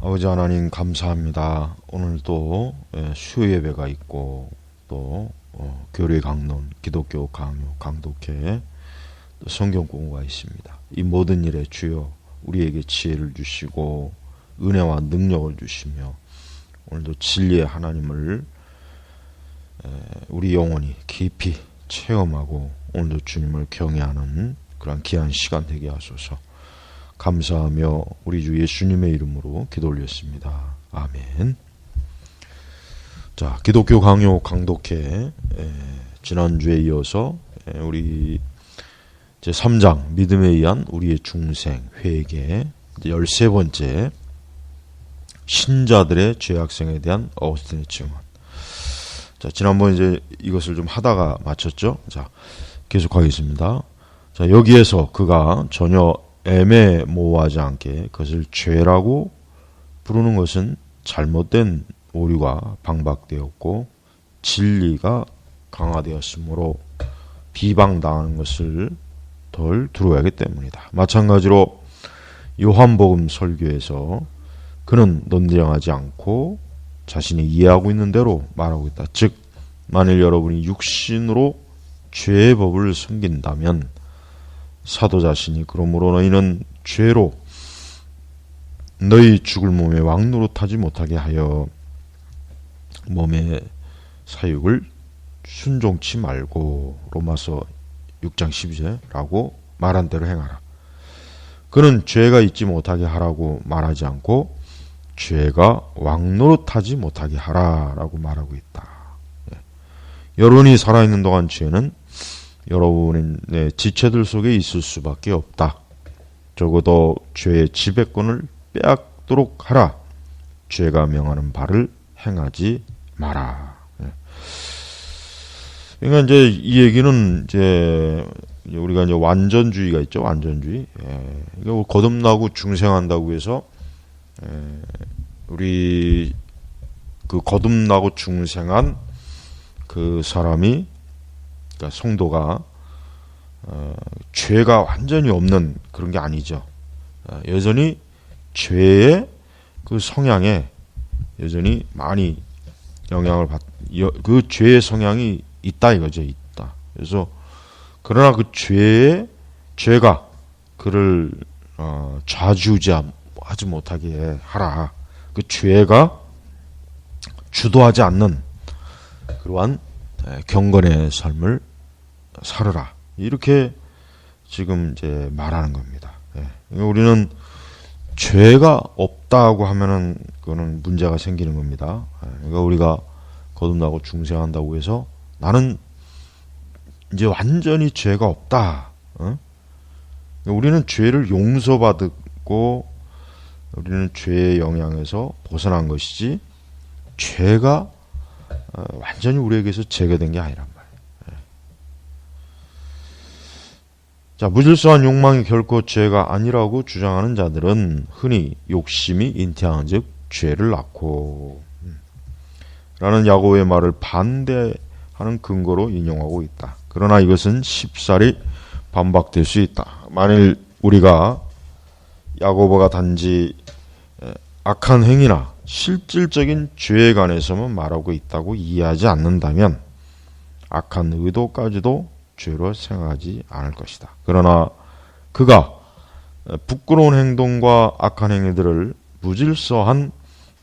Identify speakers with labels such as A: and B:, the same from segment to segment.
A: 아버지 하나님 감사합니다. 오늘도 수요예배가 있고 또 교리 강론, 기독교 강요, 강독회, 또 성경 공부가 있습니다. 이 모든 일에 주여 우리에게 지혜를 주시고 은혜와 능력을 주시며 오늘도 진리의 하나님을 우리 영혼이 깊이 체험하고 오늘도 주님을 경외하는 그런 귀한 시간 되게 하소서. 감사하며 우리 주 예수님의 이름으로 기도 올렸습니다. 아멘. 자, 기독교 강요 강독회 지난주에 이어서 우리 제3장 믿음에 의한 우리의 중생 회개 13번째 신자들의 죄악성에 대한 어거스틴의 증언. 자, 지난번 이제 이것을 좀 하다가 마쳤죠. 자, 계속하겠습니다. 자, 여기에서 그가 전혀 애매모호하지 않게 그것을 죄라고 부르는 것은 잘못된 오류가 방박되었고 진리가 강화되었으므로 비방당하는 것을 덜 두려워야 하기 때문이다. 마찬가지로 요한복음 설교에서 그는 논쟁하지 않고 자신이 이해하고 있는 대로 말하고 있다. 즉 만일 여러분이 육신으로 죄의 법을 섬긴다면 사도 자신이 그러므로 너희는 죄로 너희 죽을 몸에 왕노릇하지 못하게 하여 몸의 사육을 순종치 말고 로마서 6장 12절라고 말한 대로 행하라. 그는 죄가 있지 못하게 하라고 말하지 않고 죄가 왕노릇하지 못하게 하라라고 말하고 있다. 여러분이 살아있는 동안 죄는 여러분의 지체들 속에 있을 수밖에 없다. 적어도 죄의 지배권을 빼앗도록 하라. 죄가 명하는 바를 행하지 마라. 그러니까 이제 이 얘기는 이제 우리가 이제 완전주의가 있죠. 완전주의. 이거 거듭나고 중생한다고 해서 우리 그 거듭나고 중생한 그 사람이 그러니까 성도가 죄가 완전히 없는 그런 게 아니죠. 여전히 죄의 그 성향에 여전히 많이 영향을 그 죄의 성향이 있다 이거죠. 있다. 그래서 그러나 그 죄가 그를 좌지우지하지 못하게 하라. 그 죄가 주도하지 않는 그러한 경건의 삶을 살으라. 이렇게 지금 이제 말하는 겁니다. 우리는 죄가 없다고 하면은 그거는 문제가 생기는 겁니다. 그러니까 우리가 거듭나고 중생한다고 해서 나는 이제 완전히 죄가 없다. 우리는 죄를 용서받고 우리는 죄의 영향에서 벗어난 것이지 죄가 완전히 우리에게서 제거된 게 아니란 말이에요. 자, 무질서한 욕망이 결코 죄가 아니라고 주장하는 자들은 흔히 욕심이 잉태한 즉 죄를 낳고 라는 야고보의 말을 반대하는 근거로 인용하고 있다. 그러나 이것은 쉽사리 반박될 수 있다. 만일 우리가 야고보가 단지 악한 행위나 실질적인 죄에 관해서만 말하고 있다고 이해하지 않는다면 악한 의도까지도 죄로 생각하지 않을 것이다. 그러나 그가 부끄러운 행동과 악한 행위들을 무질서한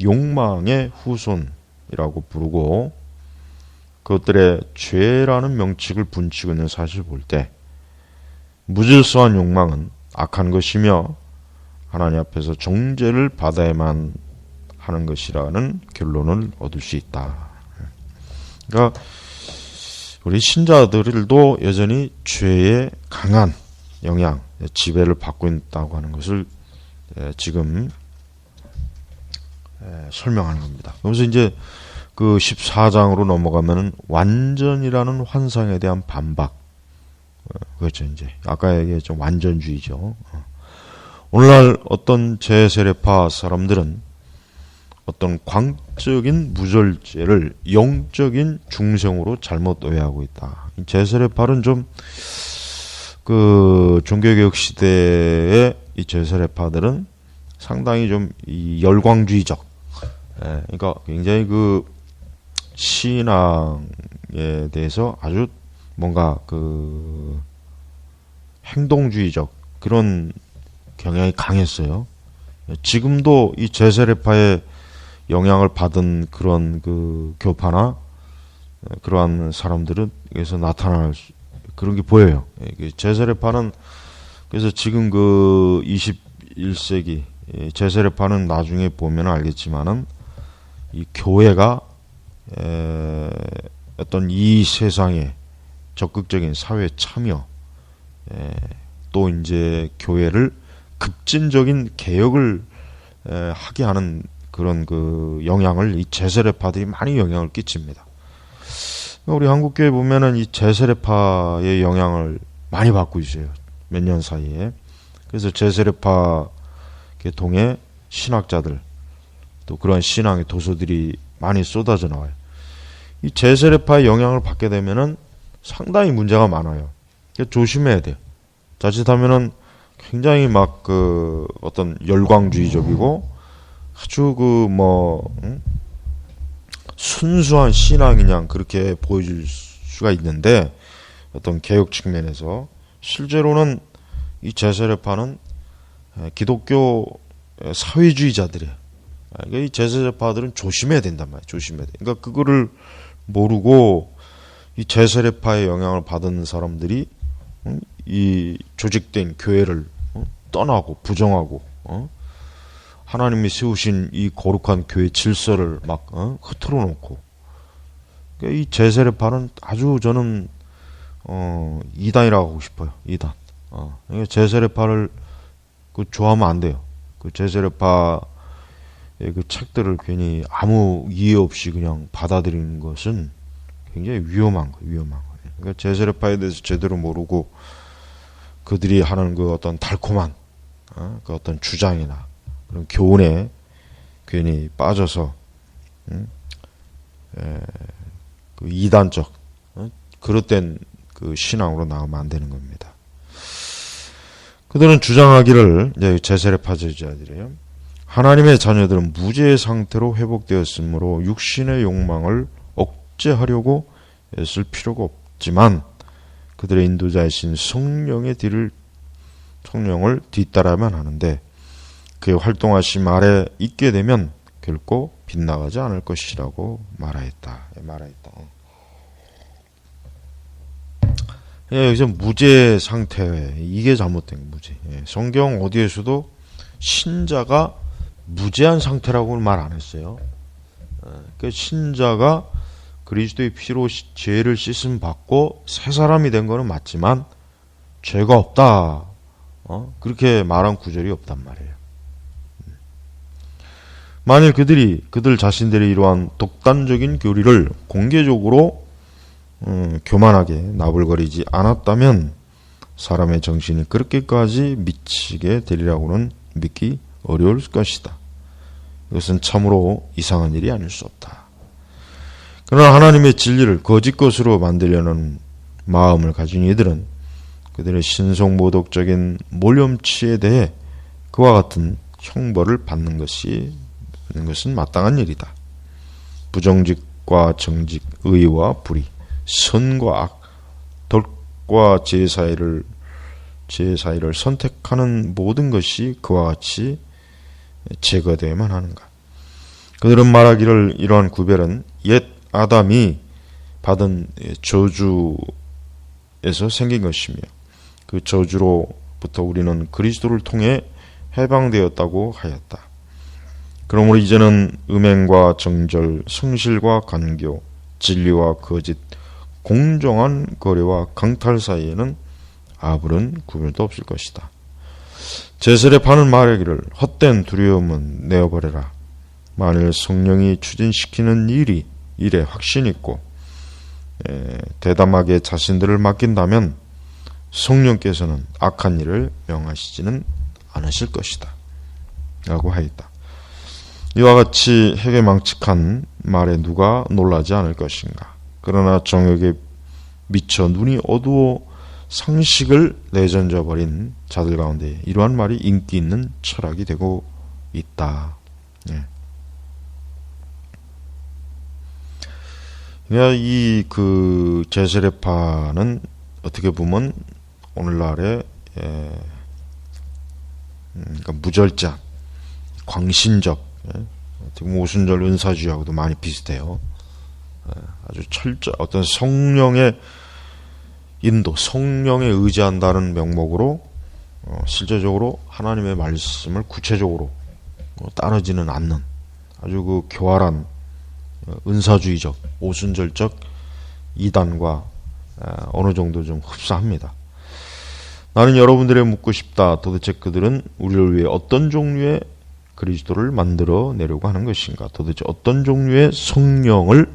A: 욕망의 후손이라고 부르고 그것들의 죄라는 명칭을 분치고 있는 사실을 볼 때 무질서한 욕망은 악한 것이며 하나님 앞에서 정죄를 받아야만 하는 것이라는 결론을 얻을 수 있다. 그러니까 우리 신자들도 여전히 죄의 강한 영향, 지배를 받고 있다고 하는 것을 지금 설명하는 겁니다. 그래서 이제 그 14장으로 넘어가면은 완전이라는 환상에 대한 반박. 그렇죠. 이제 아까 얘기했죠. 완전주의죠. 오늘날 어떤 제세례파 사람들은 어떤 광적인 무절제를 영적인 중생으로 잘못 오해하고 있다. 제세례파는 좀 그 종교개혁 시대의 이 제세례파들은 상당히 좀 이 열광주의적, 그러니까 굉장히 그 신앙에 대해서 아주 뭔가 그 행동주의적 그런 경향이 강했어요. 지금도 이 제세례파의 영향을 받은 그런 그 교파나 그러한 사람들은 여기서 나타날 그런 게 보여요. 제세례파는 그래서 지금 그 21세기 제세례파는 나중에 보면 알겠지만은 이 교회가 어떤 이 세상에 적극적인 사회 참여, 또 이제 교회를 급진적인 개혁을 하게 하는 그런 그 영향을 이 제세례파들이 많이 영향을 끼칩니다. 우리 한국교회 보면은 이 제세례파의 영향을 많이 받고 있어요. 몇 년 사이에. 그래서 제세례파 계통의 신학자들, 또 그런 신앙의 도서들이 많이 쏟아져 나와요. 이 제세례파의 영향을 받게 되면은 상당히 문제가 많아요. 조심해야 돼요. 자칫하면은 굉장히 막 그 어떤 열광주의적이고 아주 그 뭐 순수한 신앙이냥 그렇게 보여줄 수가 있는데 어떤 개혁 측면에서 실제로는 이 제세례파는 기독교 사회주의자들이에요. 그러니까 이 제세례파들은 조심해야 된단 말이에요. 조심해야 돼. 그러니까 그거를 모르고 이 제세례파의 영향을 받은 사람들이 이 조직된 교회를 떠나고 부정하고 하나님이 세우신 이 거룩한 교회 질서를 막 흐트러 놓고, 그러니까 이 제세례파는 아주 저는 이단이라고 하고 싶어요. 이단. 그러니까 제세례파를 그 좋아하면 안 돼요. 그 제세례파의 그 책들을 괜히 아무 이해 없이 그냥 받아들이는 것은 굉장히 위험한 거예요. 위험한 거예요. 그러니까 제세례파에 대해서 제대로 모르고 그들이 하는 그 어떤 달콤한 그 어떤 주장이나 그런 교훈에 괜히 빠져서 그 이단적 그릇된 그 신앙으로 나오면 안 되는 겁니다. 그들은 주장하기를, 이제 제세례파 제자들이에요. 하나님의 자녀들은 무죄의 상태로 회복되었으므로 육신의 욕망을 억제하려고 애쓸 필요가 없지만 그들의 인도자이신 성령을 뒤따라야만 하는데 그의 활동하심 아래 있게 되면 결코 빗나가지 않을 것이라고 말하였다. 여기서 무죄 상태, 이게 잘못된 무죄. 성경 어디에서도 신자가 무죄한 상태라고는 말 안 했어요. 그러니까 신자가 그리스도의 피로 죄를 씻음 받고 새 사람이 된 거는 맞지만 죄가 없다. 그렇게 말한 구절이 없단 말이에요. 만일 그들 자신들이 이러한 독단적인 교리를 공개적으로 교만하게 나불거리지 않았다면 사람의 정신이 그렇게까지 미치게 되리라고는 믿기 어려울 것이다. 이것은 참으로 이상한 일이 아닐 수 없다. 그러나 하나님의 진리를 거짓 것으로 만들려는 마음을 가진 이들은 그들의 신성모독적인 몰염치에 대해 그와 같은 형벌을 받는 것은 마땅한 일이다. 부정직과 정직, 의와 불의, 선과 악, 덕과 죄 사이를 선택하는 모든 것이 그와 같이 제거되어야만 하는가. 그들은 말하기를 이러한 구별은 옛 아담이 받은 저주에서 생긴 것이며 그 저주로부터 우리는 그리스도를 통해 해방되었다고 하였다. 그러므로 이제는 음행과 정절, 성실과 간교, 진리와 거짓, 공정한 거래와 강탈 사이에는 아무런 구별도 없을 것이다. 제세례파는 말하기를 헛된 두려움은 내어버려라. 만일 성령이 추진시키는 일에 확신이 있고 대담하게 자신들을 맡긴다면 성령께서는 악한 일을 명하시지는 않으실 것이다. 라고 하였다. 이와 같이 해괴망측한 말에 누가 놀라지 않을 것인가. 그러나 정욕에 미쳐 눈이 어두워 상식을 내던져 버린 자들 가운데 이러한 말이 인기 있는 철학이 되고 있다. 예. 그러니까 이 그 제세례파는 어떻게 보면 오늘날의 그러니까 무절제한, 광신적, 오순절 은사주의하고도 많이 비슷해요. 아주 어떤 성령의 인도, 성령에 의지한다는 명목으로 실제적으로 하나님의 말씀을 구체적으로 따르지는 않는 아주 그 교활한 은사주의적, 오순절적 이단과 어느 정도 좀 흡사합니다. 나는 여러분들에게 묻고 싶다. 도대체 그들은 우리를 위해 어떤 종류의 그리스도를 만들어 내려고 하는 것인가? 도대체 어떤 종류의 성령을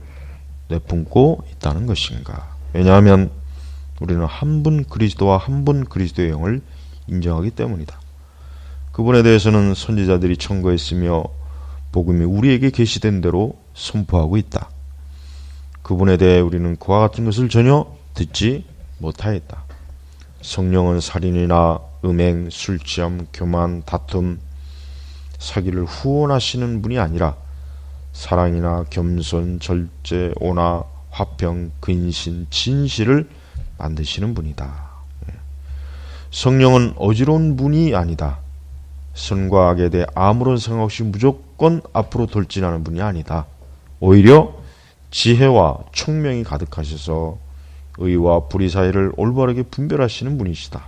A: 내뿜고 있다는 것인가? 왜냐하면 우리는 한 분 그리스도와 한 분 그리스도의 영을 인정하기 때문이다. 그분에 대해서는 선지자들이 청거했으며 복음이 우리에게 계시된 대로 선포하고 있다. 그분에 대해 우리는 그와 같은 것을 전혀 듣지 못하였다. 성령은 살인이나 음행, 술취함, 교만, 다툼, 사기를 후원하시는 분이 아니라 사랑이나 겸손, 절제, 온화, 화평, 근신, 진실을 만드시는 분이다. 성령은 어지러운 분이 아니다. 선과 악에 대해 아무런 생각 없이 무조건 앞으로 돌진하는 분이 아니다. 오히려 지혜와 총명이 가득하셔서 의와 불의 사이를 올바르게 분별하시는 분이시다.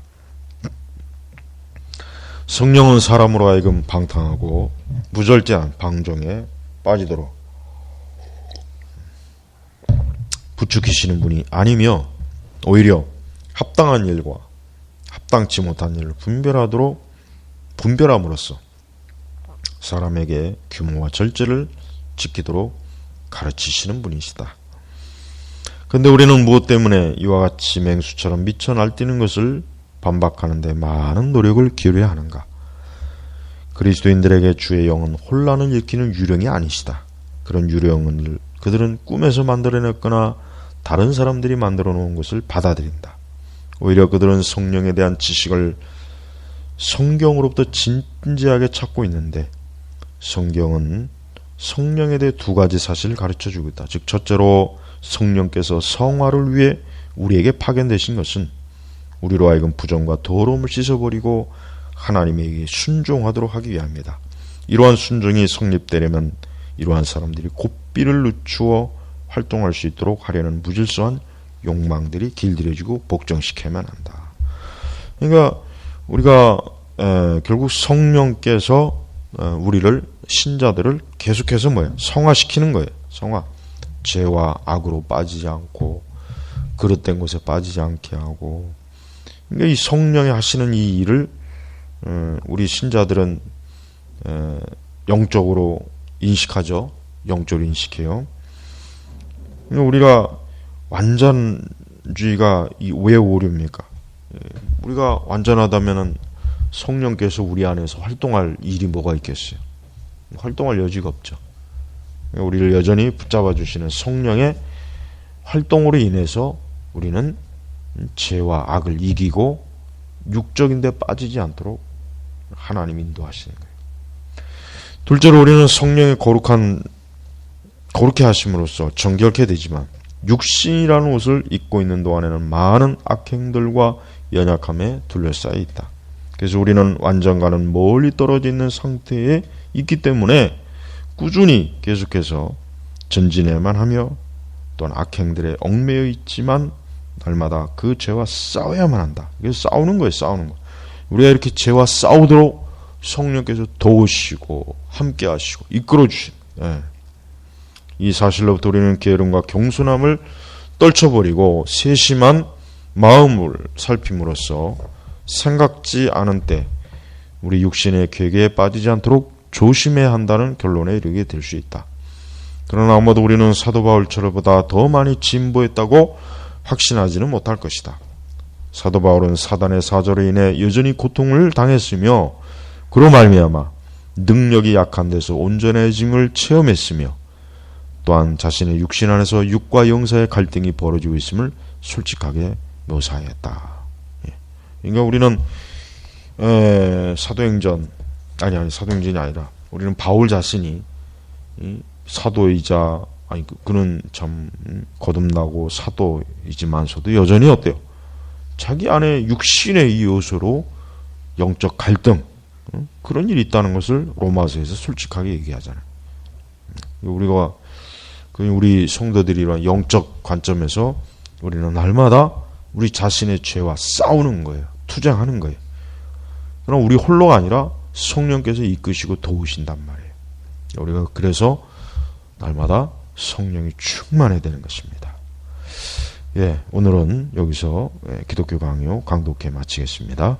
A: 성령은 사람으로 하여금 방탕하고 무절제한 방종에 빠지도록 부추기시는 분이 아니며 오히려 합당한 일과 합당치 못한 일을 분별함으로써 사람에게 규모와 절제를 지키도록 가르치시는 분이시다. 근데 우리는 무엇 때문에 이와 같이 맹수처럼 미쳐 날뛰는 것을 반박하는데 많은 노력을 기울여야 하는가? 그리스도인들에게 주의 영은 혼란을 일으키는 유령이 아니시다. 그런 유령을 그들은 꿈에서 만들어냈거나 다른 사람들이 만들어 놓은 것을 받아들인다. 오히려 그들은 성령에 대한 지식을 성경으로부터 진지하게 찾고 있는데 성경은 성령에 대해 두 가지 사실을 가르쳐주고 있다. 즉 첫째로 성령께서 성화를 위해 우리에게 파견되신 것은 우리로 하여금 부정과 더러움을 씻어버리고 하나님에게 순종하도록 하기 위함이다. 이러한 순종이 성립되려면 이러한 사람들이 고삐를 늦추어 활동할 수 있도록 하려는 무질서한 욕망들이 길들여지고 복종시켜야만 한다. 그러니까 우리가 결국 성령께서 우리를 신자들을 계속해서 성화시키는 거예요. 성화. 죄와 악으로 빠지지 않고 그릇된 곳에 빠지지 않게 하고. 그러니까 이 성령이 하시는 이 일을 우리 신자들은 영적으로 인식하죠. 영적으로 인식해요. 우리가 완전주의가 왜 오류입니까? 우리가 완전하다면 성령께서 우리 안에서 활동할 일이 뭐가 있겠어요? 활동할 여지가 없죠. 우리를 여전히 붙잡아 주시는 성령의 활동으로 인해서 우리는 죄와 악을 이기고 육적인 데 빠지지 않도록 하나님 인도하시는 거예요. 둘째로 우리는 성령의 거룩해 하심으로써 정결케 되지만 육신이라는 옷을 입고 있는 동안에는 많은 악행들과 연약함에 둘러싸여 있다. 그래서 우리는 완전과는 멀리 떨어져 있는 상태에 있기 때문에 꾸준히 계속해서 전진해야만 하며 또한 악행들에 얽매여 있지만 날마다 그 죄와 싸워야만 한다. 그래서 싸우는 거예요. 싸우는 거. 우리가 이렇게 죄와 싸우도록 성령께서 도우시고 함께 하시고 이끌어 주신 이 사실로부터 우리는 게으름과 경순함을 떨쳐버리고 세심한 마음을 살핌으로써 생각지 않은 때 우리 육신의 괴계에 빠지지 않도록 조심해야 한다는 결론에 이르게 될 수 있다. 그러나 아마도 우리는 사도 바울처럼보다 더 많이 진보했다고 확신하지는 못할 것이다. 사도 바울은 사단의 사절로 인해 여전히 고통을 당했으며 그로 말미암아 능력이 약한 데서 온전해짐을 체험했으며 또한 자신의 육신 안에서 육과 영 사이의 갈등이 벌어지고 있음을 솔직하게 묘사했다. 그러니까 우리는 사도행전이 아니라 우리는 바울 자신이 사도이자 그는 참 거듭나고 사도이지만서도 여전히 어때요? 자기 안에 육신의 이 요소로 영적 갈등 그런 일이 있다는 것을 로마서에서 솔직하게 얘기하잖아요. 우리 성도들이란 영적 관점에서 우리는 날마다 우리 자신의 죄와 싸우는 거예요. 투쟁하는 거예요. 그럼 우리 홀로가 아니라 성령께서 이끄시고 도우신단 말이에요. 우리가 그래서 날마다 성령이 충만해야 되는 것입니다. 예, 오늘은 여기서 기독교 강요 강독회 마치겠습니다.